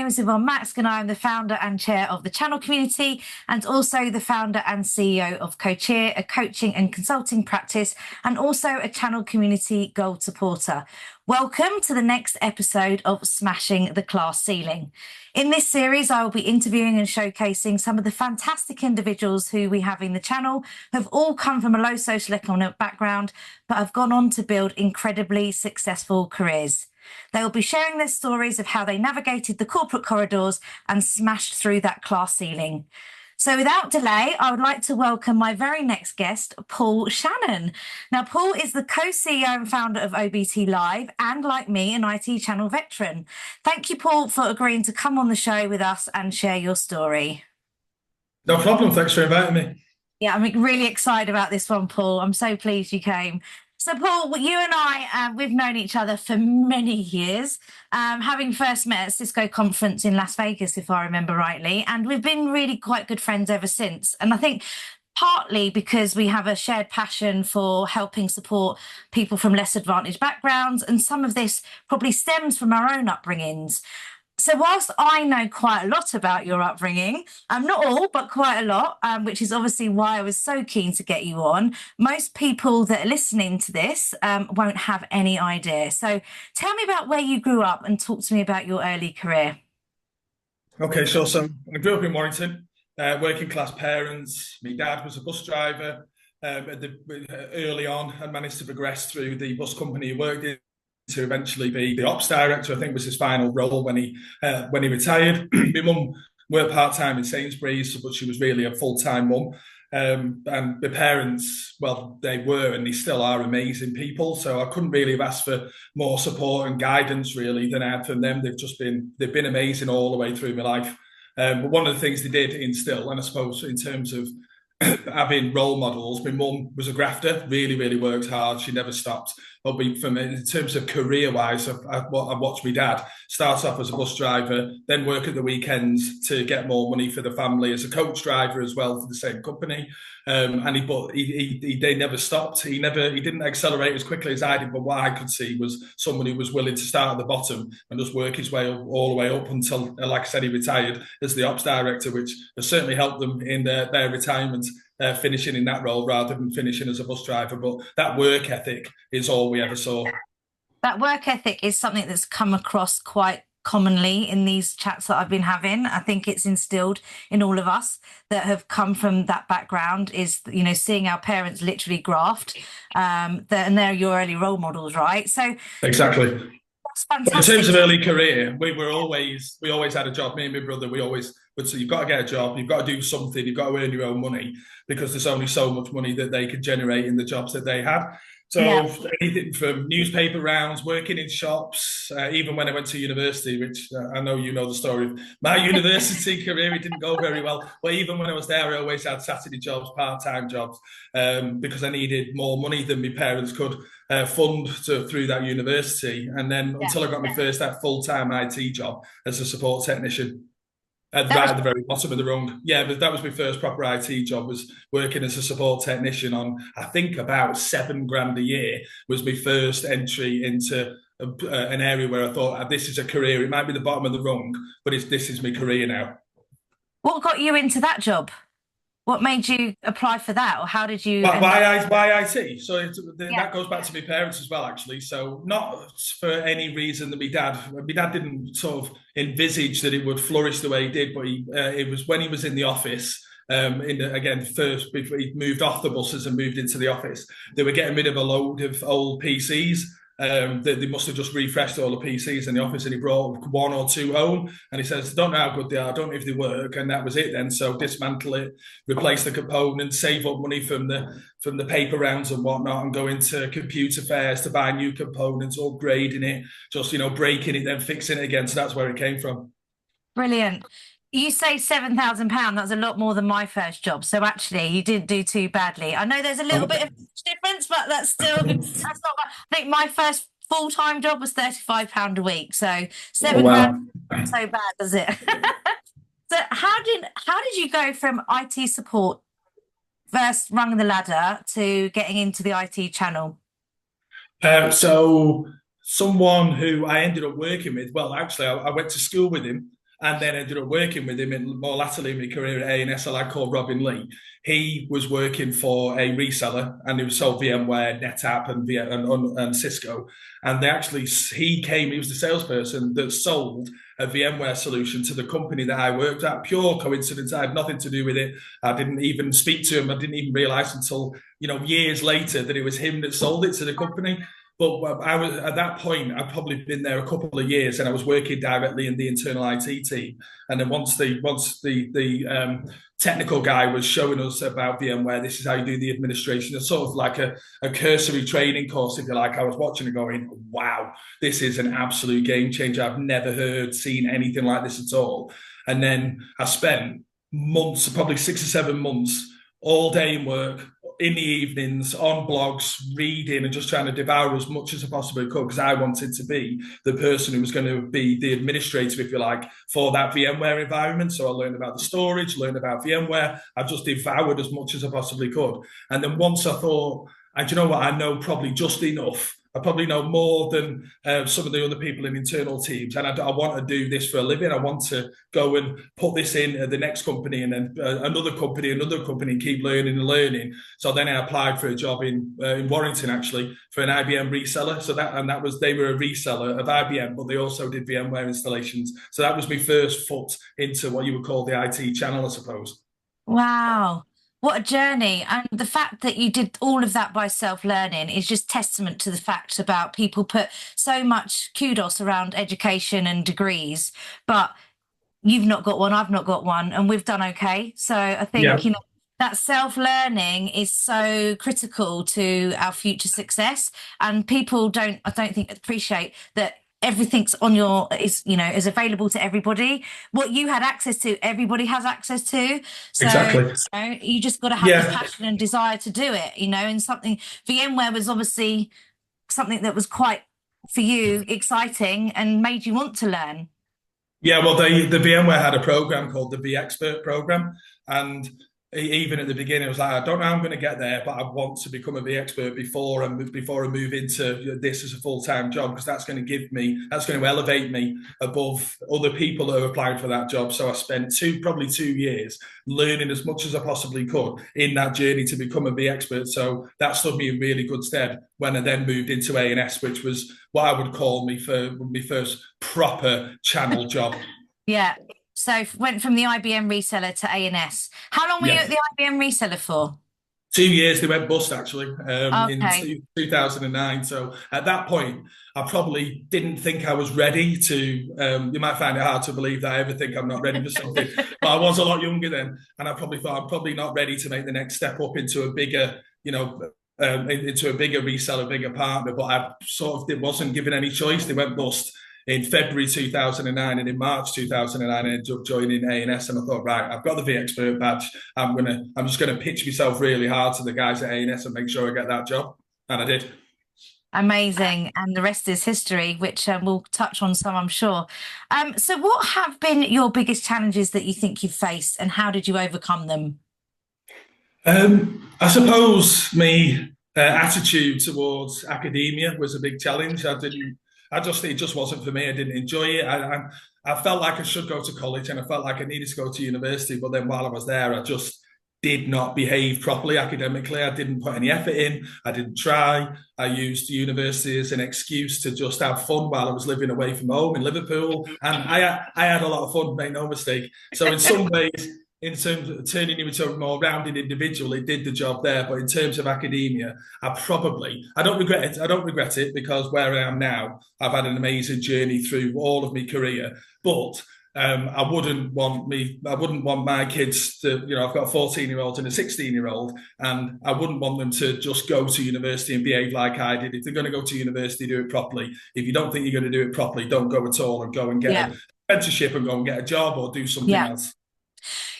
name is Yvonne Max, and I am the founder and chair of the channel community, and also the founder and CEO of CoCheer, a coaching and consulting practice, and also a channel community gold supporter. Welcome to the next episode of Smashing the Class Ceiling. In this series, I will be interviewing and showcasing some of the fantastic individuals who we have in the channel, who have all come from a low socio-economic background, but have gone on to build incredibly successful careers. They will be sharing their stories of how they navigated the corporate corridors and smashed through that class ceiling. So without delay, I would like to welcome my very next guest, Paul Shannon. Now, Paul is the co-CEO and founder of OBT Live and, like me, an IT channel veteran. Thank you, Paul, for agreeing to come on the show with us and share your story. No problem. Thanks for inviting me. Yeah, I'm really excited about this one, Paul. I'm so pleased you came. So, Paul, you and I, we've known each other for many years, having first met at Cisco conference in Las Vegas, if I remember rightly, and we've been really quite good friends ever since. And I think partly because we have a shared passion for helping support people from less advantaged backgrounds, and some of this probably stems from our own upbringings. So whilst I know quite a lot about your upbringing, not all, but quite a lot, which is obviously why I was so keen to get you on, most people that are listening to this won't have any idea. So tell me about where you grew up and talk to me about your early career. Okay, sure. So I grew up in Warrington, working class parents. My dad was a bus driver early on and managed to progress through the bus company he worked in to eventually be the ops director. I think was his final role when he retired. My mum worked part-time in Sainsbury's, but she was really a full-time mum. And my parents, well, they were and they still are amazing people. So I couldn't really have asked for more support and guidance really than I had from them. They've been amazing all the way through my life. But one of the things they did instill, and I suppose in terms of having role models, my mum was a grafter, really worked hard. She never stopped. But in terms of career-wise, I watched my dad start off as a bus driver, then work at the weekends to get more money for the family as a coach driver as well for the same company. And they never stopped. He didn't accelerate as quickly as I did. But what I could see was someone who was willing to start at the bottom and just work his way up, all the way up until, like I said, he retired as the ops director, which has certainly helped them in their retirement. Finishing in that role rather than finishing as a bus driver. But that work ethic is all we ever saw. That work ethic is something that's come across quite commonly in these chats that I've been having. I think it's instilled in all of us that have come from that background, is, you know, seeing our parents literally graft, and they're your early role models, right? So exactly. That's fantastic. In terms of early career, we always had a job. Me and my brother, we always would say, you've got to get a job, you've got to do something, you've got to earn your own money, because there's only so much money that they could generate in the jobs that they had. So anything from newspaper rounds, working in shops, even when I went to university, which I know you know the story of my university career, it didn't go very well. But even when I was there, I always had Saturday jobs, part-time jobs, because I needed more money than my parents could fund through that university. And then until I got my first full-time IT job as a support technician. Right at the very bottom of the rung. Yeah, but that was my first proper IT job, was working as a support technician on, I think, about $7,000 a year was my first entry into an area where I thought, this is a career. It might be the bottom of the rung, but this is my career now. What got you into that job? What made you apply for that, or how did you? Why IT? So that goes back to my parents as well, actually. So not for any reason that my dad didn't sort of envisage that it would flourish the way he did, but it was when he was in the office. First before he moved off the buses and moved into the office, they were getting rid of a load of old PCs. They must have just refreshed all the PCs in the office, and he brought one or two home, and he says, don't know how good they are, don't know if they work, and that was it then. So dismantle it, replace the components, save up money from the paper rounds and whatnot, and go into computer fairs to buy new components, upgrading it, just, you know, breaking it, then fixing it again. So that's where it came from. Brilliant. You say £7,000. That's a lot more than my first job. So actually, you didn't do too badly. I know there's a little bit of difference, but that's not. I think my first full-time job was £35 a week. So £7,000 not so bad, does it? So how did you go from IT support, first rung of the ladder, to getting into the IT channel? So someone who I ended up working with, well, actually, I went to school with him. and then ended up working with him more latterly in my career at A&S, a lad called Robin Lee. He was working for a reseller, and he was sold VMware, NetApp, and Cisco. And he was the salesperson that sold a VMware solution to the company that I worked at. Pure coincidence. I had nothing to do with it. I didn't even speak to him. I didn't even realize until, years later that it was him that sold it to the company. But I was at that point, I'd probably been there a couple of years, and I was working directly in the internal IT team. And then once the technical guy was showing us about VMware, this is how you do the administration. It's sort of like a cursory training course, if you like. I was watching and going, wow, this is an absolute game changer. I've never seen anything like this at all. And then I spent months, probably 6 or 7 months, all day in work, in the evenings, on blogs, reading and just trying to devour as much as I possibly could, because I wanted to be the person who was going to be the administrator, if you like, for that VMware environment. So I learned about the storage, learned about VMware. I just devoured as much as I possibly could. And then once I thought, and you know what, I know probably just enough. I probably know more than some of the other people in internal teams. And I want to do this for a living. I want to go and put this in at the next company, and then another company, and keep learning and learning. So then I applied for a job in Warrington, actually, for an IBM reseller. So they were a reseller of IBM, but they also did VMware installations. So that was my first foot into what you would call the IT channel, I suppose. Wow. What a journey. And the fact that you did all of that by self-learning is just testament to the fact about people put so much kudos around education and degrees, but you've not got one, I've not got one, and we've done okay. So I think, Yeah. that self-learning is so critical to our future success. And people I don't think appreciate that everything's is available to everybody. What you had access to, everybody has access to. So Exactly. you just got to have the passion and desire to do it, and something. VMware was obviously something that was quite, for you, exciting and made you want to learn. Yeah, well, the VMware had a program called the vExpert program, and even at the beginning, it was like, I don't know how I'm going to get there, but I want to become a vExpert before I move into this as a full-time job, because that's going to elevate me above other people that are applying for that job. So I spent probably 2 years learning as much as I possibly could in that journey to become a vExpert. So that stood me in really good stead when I then moved into A&S, which was what I would call my first proper channel job. Yeah. So went from the IBM reseller to A&S. How long were you Yeah. at the IBM reseller for? 2 years. They went bust, actually, in Okay. 2009. So at that point, I probably didn't think I was ready to. You might find it hard to believe that I ever think I'm not ready for something, but I was a lot younger then, and I probably thought I'm probably not ready to make the next step up into a bigger, into a bigger reseller, bigger partner. But I sort of wasn't given any choice. They went bust in February 2009, and in March 2009, I ended up joining A&S, and I thought, right, I've got the vExpert badge. I'm just gonna pitch myself really hard to the guys at A&S and make sure I get that job, and I did. Amazing. And the rest is history, which we'll touch on some, I'm sure. So what have been your biggest challenges that you think you've faced, and how did you overcome them? I suppose my attitude towards academia was a big challenge. It just wasn't for me. I didn't enjoy it. I felt like I should go to college, and I felt like I needed to go to university. But then while I was there, I just did not behave properly academically. I didn't put any effort in. I didn't try. I used university as an excuse to just have fun while I was living away from home in Liverpool. And I had a lot of fun, make no mistake. So in some ways, in terms of turning you into a more rounded individual, it did the job there. But in terms of academia, I don't regret it. I don't regret it, because where I am now, I've had an amazing journey through all of my career. But I wouldn't want my kids to, I've got a 14-year-old and a 16-year-old, and I wouldn't want them to just go to university and behave like I did. If they're going to go to university, do it properly. If you don't think you're going to do it properly, don't go at all, and go and get an apprenticeship and go and get a job or do something else.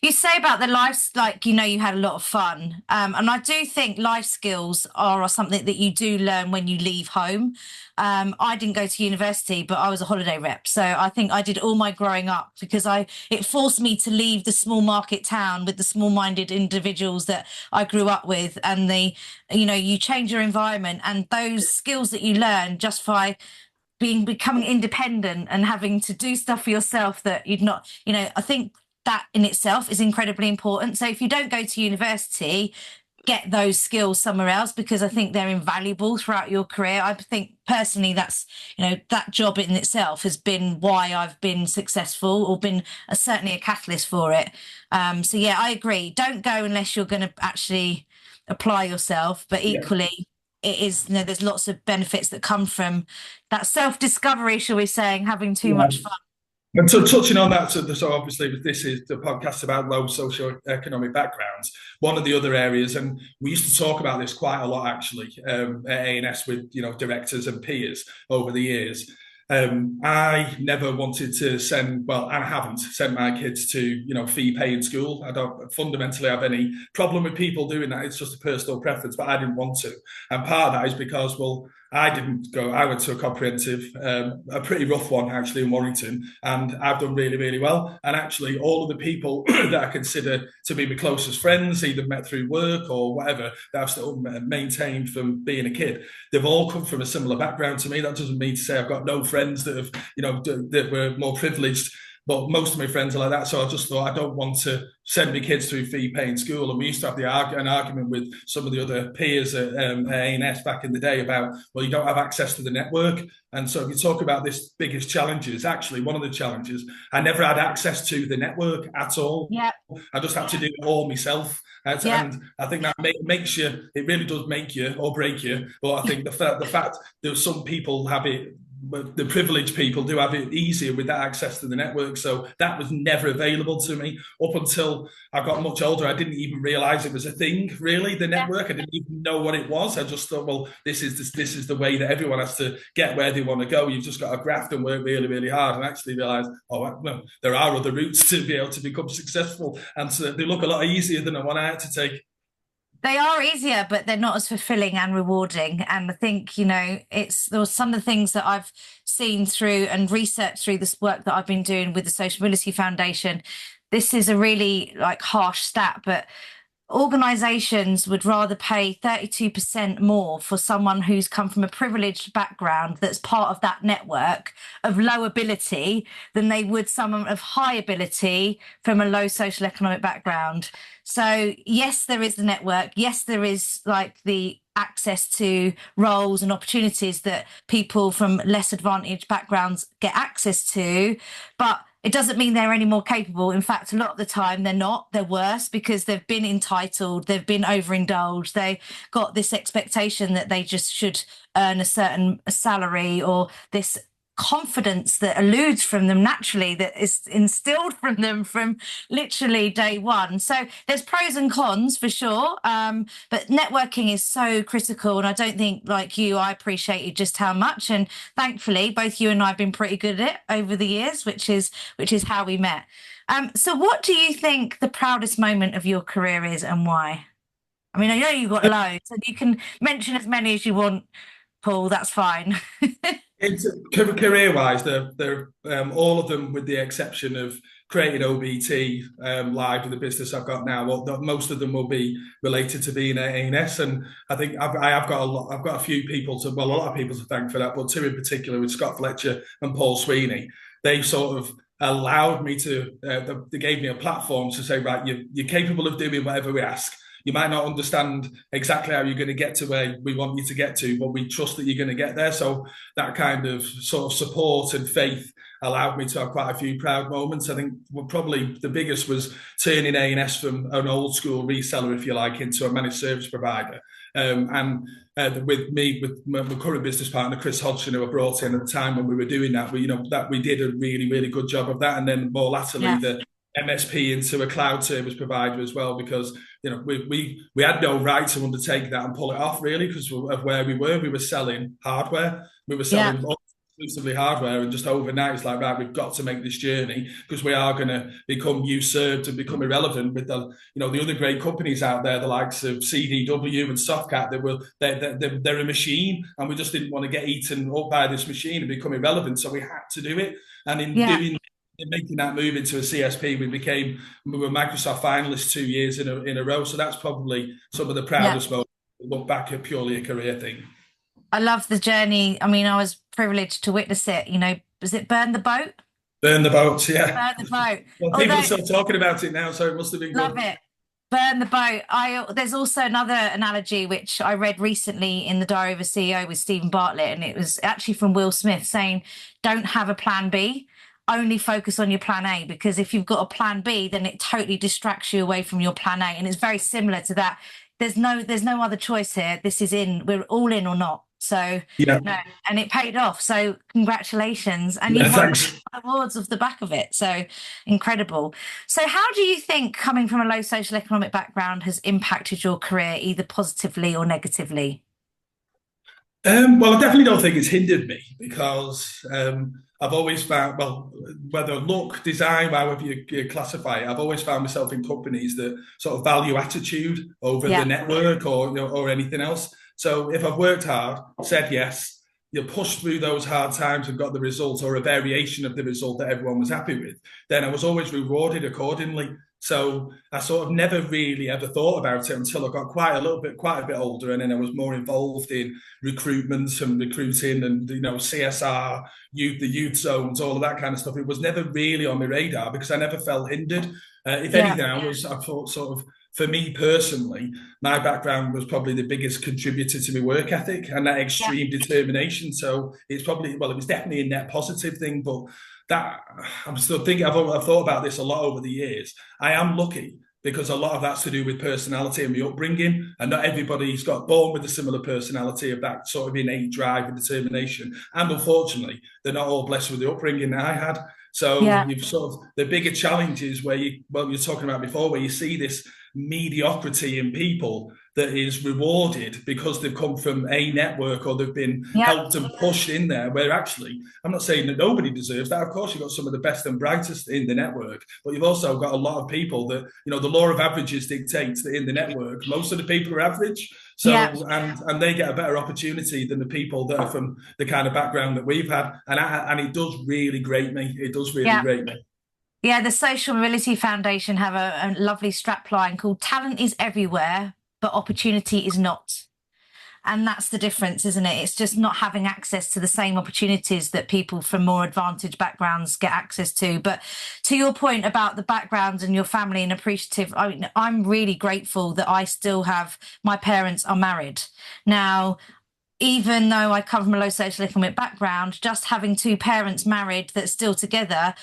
You say about the life, you had a lot of fun. And I do think life skills are something that you do learn when you leave home. I didn't go to university, but I was a holiday rep. So I think I did all my growing up because it forced me to leave the small market town with the small-minded individuals that I grew up with. And you change your environment, and those skills that you learn just by becoming independent and having to do stuff for yourself that you'd not, I think that in itself is incredibly important. So if you don't go to university, get those skills somewhere else, because I think they're invaluable throughout your career. I think personally that's, that job in itself has been why I've been successful, or been certainly a catalyst for it. So yeah, I agree. Don't go unless you're going to actually apply yourself, but Yeah. equally it is, there's lots of benefits that come from that self-discovery, shall we say, having too Yeah. much fun. And so touching on that, so obviously this is the podcast about low socio-economic backgrounds. One of the other areas, and we used to talk about this quite a lot actually at A&S with directors and peers over the years. I never wanted to send, well, I haven't sent my kids to fee-paying school. I don't fundamentally have any problem with people doing that. It's just a personal preference, but I didn't want to. And part of that is because, well, I didn't go. I went to a comprehensive, a pretty rough one actually in Warrington, and I've done really, really well. And actually, all of the people that I consider to be my closest friends, either met through work or whatever, that I've still maintained from being a kid, they've all come from a similar background to me. That doesn't mean to say I've got no friends that have, that were more privileged. But most of my friends are like that. So I just thought I don't want to send my kids through fee-paying school. And we used to have an argument with some of the other peers at A&S back in the day about, well, you don't have access to the network. And so if you talk about this biggest challenges, actually one of the challenges, I never had access to the network at all. Yeah. I just had to do it all myself. And I think that makes you, it really does make you or break you. But I think the fact that some people have it, the privileged people do have it easier with that access to the network. So that was never available to me up until I got much older. I didn't even realize it was a thing, really, the network. I didn't even know what it was. I just thought, well, this is the way that everyone has to get where they want to go. You've just got to graft and work really, really hard, and actually realize, oh, no, there are other routes to be able to become successful. And so they look a lot easier than the one I had to take. They are easier, but they're not as fulfilling and rewarding. And I think, there was some of the things that I've seen through and researched through this work that I've been doing with the Social Mobility Foundation. This is a really harsh stat, but organisations would rather pay 32% more for someone who's come from a privileged background that's part of that network of low ability than they would someone of high ability from a low social economic background. So yes, there is the network. Yes, there is the access to roles and opportunities that people from less advantaged backgrounds get access to, but it doesn't mean they're any more capable. In fact, a lot of the time they're not. They're worse because they've been entitled, they've been overindulged, they got this expectation that they just should earn a certain salary, or this confidence that eludes from them naturally, that is instilled from them from literally day one. So there's pros and cons for sure, but networking is so critical, and I don't think, like you, I appreciated just how much, and thankfully both you and I have been pretty good at it over the years, which is how we met. So what do you think the proudest moment of your career is, and why? I mean, I know you've got loads, and you can mention as many as you want, Paul, that's fine. It's career-wise, they're all of them, with the exception of creating OBT live with the business I've got now. Well, most of them will be related to being at A&S, and I think I've got a lot. I've got a few people a lot of people to thank for that, but two in particular, with Scott Fletcher and Paul Sweeney. They sort of allowed me to. They gave me a platform to say, right, you're capable of doing whatever we ask. You might not understand exactly how you're going to get to where we want you to get to, but we trust that you're going to get there. So that kind of sort of support and faith allowed me to have quite a few proud moments. I think probably the biggest was turning A&S from an old school reseller, if you like, into a managed service provider. With my current business partner, Chris Hodgson, who I brought in at the time when we were doing that, we did a really, really good job of that. And then more latterly, the MSP into a cloud service provider as well, because we had no right to undertake that and pull it off, really, because of where we were. We were selling hardware. We were selling exclusively hardware, and just overnight it's like, right, we've got to make this journey, because we are going to become usurped and become irrelevant with the other great companies out there, the likes of CDW and Softcat. They're a machine, and we just didn't want to get eaten up by this machine and become irrelevant, so we had to do it. And in making that move into a CSP, we were Microsoft finalists 2 years in a row. So that's probably some of the proudest moments. Look back at purely a career thing. I love the journey. I mean, I was privileged to witness it. Was it Burn the Boat? Burn the boats, yeah. Burn the Boat. Well, people are Although, still talking about it now, so it must have been love good. it. Burn the boat. There's also another analogy which I read recently in the Diary of a CEO with Stephen Bartlett, and it was actually from Will Smith saying, "Don't have a plan B, only focus on your plan A, because if you've got a plan B, then it totally distracts you away from your plan A." And it's very similar to that. There's no other choice here. This is in. We're all in or not. So Yeah, no, and it paid off. So congratulations, and yeah, you've won thanks. awards off the back of it. So incredible. So, how do you think coming from a low social economic background has impacted your career, either positively or negatively? Well, I definitely don't think it's hindered me because I've always found, well, whether look, design, however you classify it, I've always found myself in companies that sort of value attitude over the Yeah, network or anything else. So if I've worked hard, said yes, you pushed through those hard times and got the result or a variation of the result that everyone was happy with, then I was always rewarded accordingly. So I sort of never really ever thought about it until I got quite a bit older, and then I was more involved in recruitment and recruiting and CSR, the youth zones, all of that kind of stuff. It was never really on my radar because I never felt hindered. If yeah, anything, I thought sort of for me personally, my background was probably the biggest contributor to my work ethic and that yeah, extreme determination. So it's probably, well, it was definitely a net positive thing, but that I'm still thinking, I've thought about this a lot over the years. I am lucky because a lot of that's to do with personality and my upbringing, and not everybody's got born with a similar personality of that sort of innate drive and determination. And unfortunately, they're not all blessed with the upbringing that I had. So yeah, you've sort of the bigger challenges where you're talking about before, where you see this mediocrity in people that is rewarded because they've come from a network or they've been yeah, helped and pushed in there, where actually I'm not saying that nobody deserves that. Of course, you've got some of the best and brightest in the network, but you've also got a lot of people that, the law of averages dictates that in the network most of the people are average. yeah, So and they get a better opportunity than the people that are from the kind of background that we've had, and it does really grate me. It does really yeah. grate me. Yeah, the Social Mobility Foundation have a lovely strapline called "Talent is everywhere, but opportunity is not." And that's the difference, isn't it? It's just not having access to the same opportunities that people from more advantaged backgrounds get access to. But to your point about the background and your family and appreciative, I mean, I'm really grateful that I still have, my parents are married. Now, even though I come from a low social economic background, just having two parents married that's still together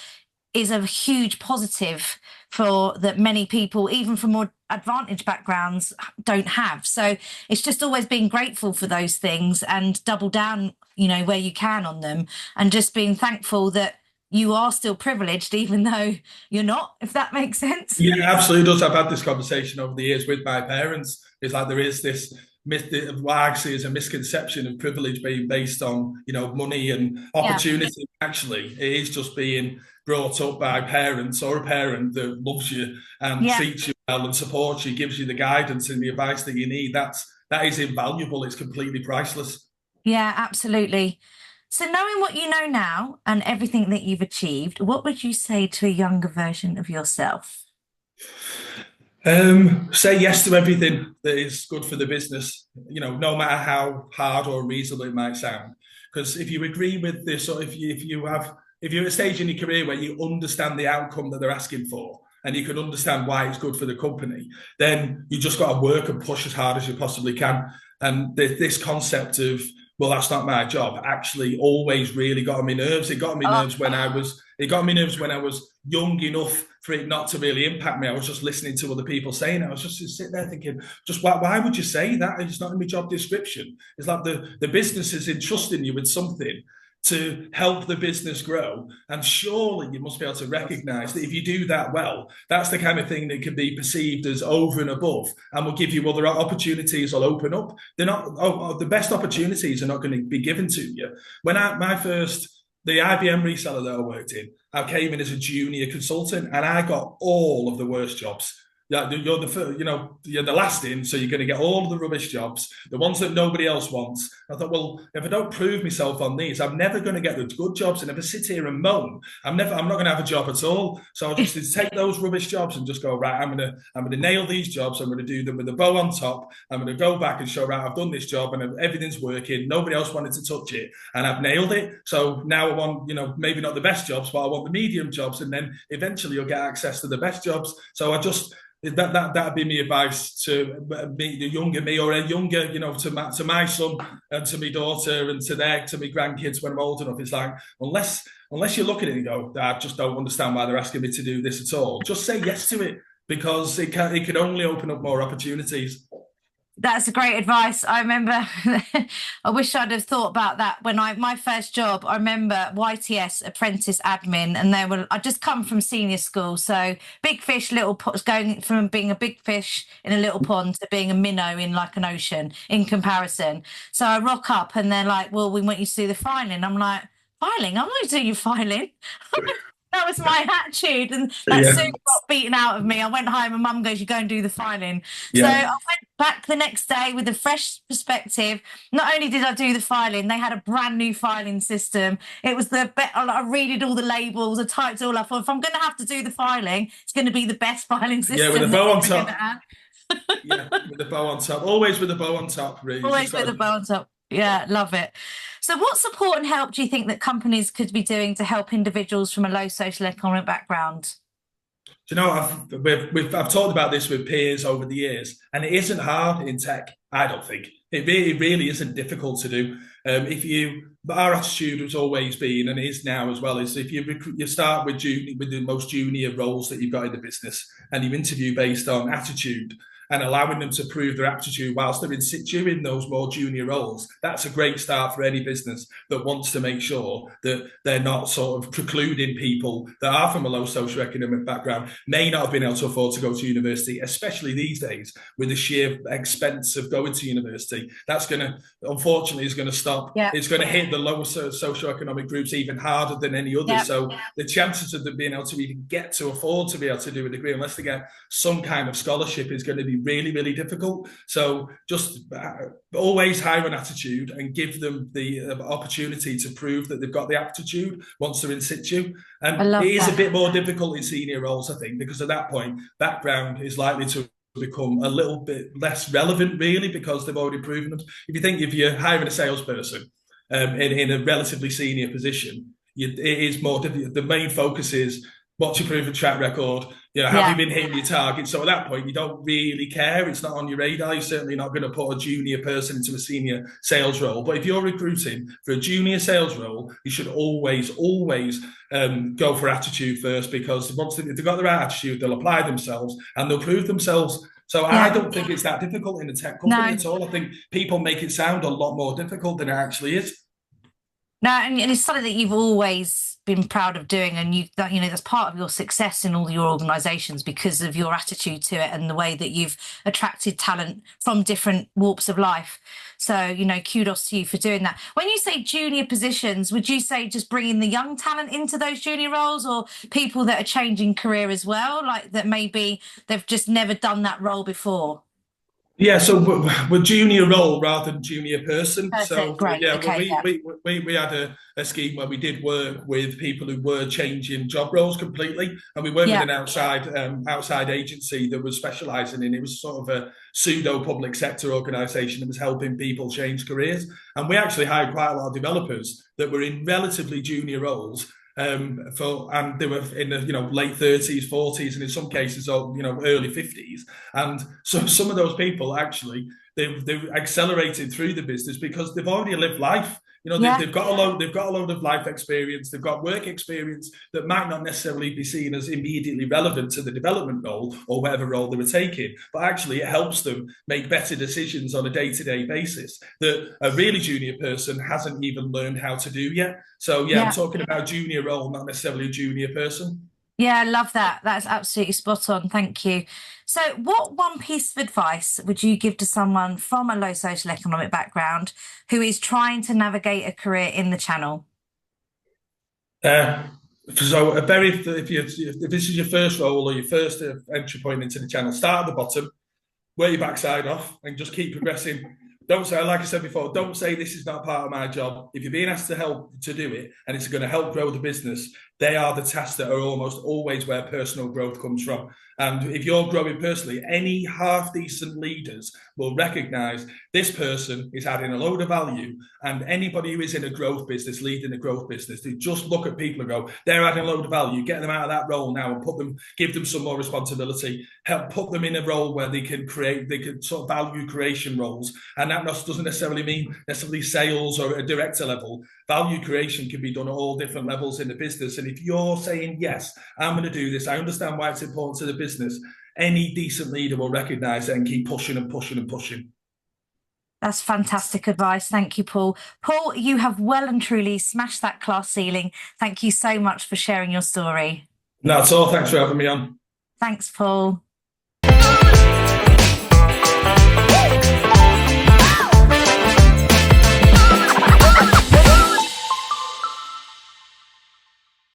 is a huge positive for that many people, even from more advantaged backgrounds, don't have. So it's just always being grateful for those things and double down, where you can on them, and just being thankful that you are still privileged, even though you're not, if that makes sense. Yeah, absolutely does. I've had this conversation over the years with my parents. It's like there is this myth of what I see as a misconception of privilege being based on, money and Yeah. opportunity. Actually, it is just being brought up by parents or a parent that loves you and Yeah. treats you well and supports you, gives you the guidance and the advice that you need. That is invaluable. It's completely priceless. Yeah, absolutely. So knowing what you know now and everything that you've achieved, what would you say to a younger version of yourself? Say yes to everything that is good for the business, no matter how hard or reasonable it might sound. Because if you agree with this, or if you're at a stage in your career where you understand the outcome that they're asking for, and you can understand why it's good for the company, then you just got to work and push as hard as you possibly can. And this concept of, well, that's not my job, actually always really got on my nerves. It got on my Oh, nerves when I was young enough for it not to really impact me. I was just listening to other people saying it. I was just sitting there thinking, just why would you say that? It's not in my job description. It's like the business is entrusting you with something to help the business grow. And surely you must be able to recognize that if you do that well, that's the kind of thing that can be perceived as over and above and will give you other opportunities will open up. They're not, the best opportunities are not going to be given to you. When the IBM reseller that I worked in, I came in as a junior consultant and I got all of the worst jobs. Yeah, you're you're the last in, so you're going to get all of the rubbish jobs, the ones that nobody else wants. I thought, well, if I don't prove myself on these, I'm never going to get the good jobs. And if I sit here and moan, I'm not going to have a job at all. So I just take those rubbish jobs and just go, right, I'm gonna nail these jobs. I'm going to do them with a bow on top. I'm going to go back and show, right, I've done this job and everything's working. Nobody else wanted to touch it, and I've nailed it. So now I want, maybe not the best jobs, but I want the medium jobs, and then eventually you'll get access to the best jobs. So I just that'd be my advice to me, the younger me, or a younger, to my son and to my daughter and to my grandkids when I'm old enough. It's like, unless you look at it and go, I just don't understand why they're asking me to do this at all. Just say yes to it, because it can only open up more opportunities. That's a great advice. I remember, I wish I'd have thought about that when my first job. I remember YTS apprentice admin, and I just come from senior school. So big fish, little pots, going from being a big fish in a little pond to being a minnow in like an ocean in comparison. So I rock up and they're like, well, we want you to do the filing. I'm like, filing? I'm not doing your filing. That was my attitude, and that soon Yeah, got beaten out of me. I went home and mum goes, you go and do the filing. So I yeah, went back the next day with a fresh perspective. Not only did I do the filing, they had a brand new filing system. It was I read all the labels, I typed it all up. If I'm going to have to do the filing, it's going to be the best filing yeah. With a system they're bow on ever going to top. have. Yeah, with a bow on top. Always with a bow on top, really. You just Always with got a to. bow on top. Yeah, love it. So, what support and help do you think that companies could be doing to help individuals from a low social economic background? Do you know, I've talked about this with peers over the years, and it isn't hard in tech. I don't think it really isn't difficult to do. But our attitude has always been, and is now as well, is if you start with the most junior roles that you've got in the business, and you interview based on attitude and allowing them to prove their aptitude whilst they're in situ in those more junior roles. That's a great start for any business that wants to make sure that they're not sort of precluding people that are from a low socioeconomic background, may not have been able to afford to go to university, especially these days with the sheer expense of going to university. That's unfortunately, is going to stop. Yeah. It's going to hit the lower socioeconomic groups even harder than any others. Yeah. So the chances of them being able to even get to afford to be able to do a degree, unless they get some kind of scholarship, is going to be really, really difficult. So just always hire an attitude and give them the opportunity to prove that they've got the aptitude once they're in situ. I And it love is a that. bit more difficult in senior roles, I think, because at that point, background is likely to become a little bit less relevant, really, because they've already proven them. If you're hiring a salesperson in a relatively senior position, it is more difficult. The main focus is what's your proven track record? Have you Yeah. been hitting your target? So at that point, you don't really care. It's not on your radar. You're certainly not going to put a junior person into a senior sales role. But if you're recruiting for a junior sales role, you should always go for attitude first, because if they've got the right attitude, they'll apply themselves and they'll prove themselves. So I Yeah. don't think it's that difficult in a tech company No. at all. I think people make it sound a lot more difficult than it actually is. No, and it's something that you've always been proud of doing, and that's part of your success in all your organisations because of your attitude to it and the way that you've attracted talent from different walks of life. So, kudos to you for doing that. When you say junior positions, would you say just bringing the young talent into those junior roles, or people that are changing career as well, like that maybe they've just never done that role before? Yeah, so we're junior role rather than junior person. Perfect. So Great. yeah, well, Okay. Yeah. we had a scheme where we did work with people who were changing job roles completely, and we worked with Yeah. an outside agency that was specialising in. It was sort of a pseudo public sector organisation that was helping people change careers, and we actually hired quite a lot of developers that were in relatively junior roles, and they were in the late 30s, 40s, and in some cases early 50s. And so some of those people actually they've accelerated through the business because they've already lived life. Yeah. They've got a load of life experience. They've got work experience that might not necessarily be seen as immediately relevant to the development role or whatever role they were taking, but actually it helps them make better decisions on a day-to-day basis that a really junior person hasn't even learned how to do yet. So yeah, I'm Yeah. talking about junior role, not necessarily a junior person. Yeah, I love that. That's absolutely spot on. Thank you. So, what one piece of advice would you give to someone from a low social economic background who is trying to navigate a career in the channel? Uh, So if this is your first role or your first entry point into the channel, start at the bottom, wear your backside off, and just keep progressing. Don't say, like I said before, don't say this is not part of my job. If you're being asked to help to do it and it's going to help grow the business, they are the tasks that are almost always where personal growth comes from. And if you're growing personally, any half decent leaders will recognize this person is adding a load of value. And anybody who is in a growth business, leading a growth business, they just look at people and go, they're adding a load of value, get them out of that role now and give them some more responsibility, help put them in a role where they can sort of value creation roles. And that doesn't necessarily mean sales or a director level. Value creation can be done at all different levels in the business. And if you're saying, yes, I'm going to do this, I understand why it's important to the business, any decent leader will recognize it and keep pushing and pushing and pushing. That's fantastic advice. Thank you, Paul. Paul, you have well and truly smashed that class ceiling. Thank you so much for sharing your story. No, that's all. Thanks for having me on. Thanks, Paul.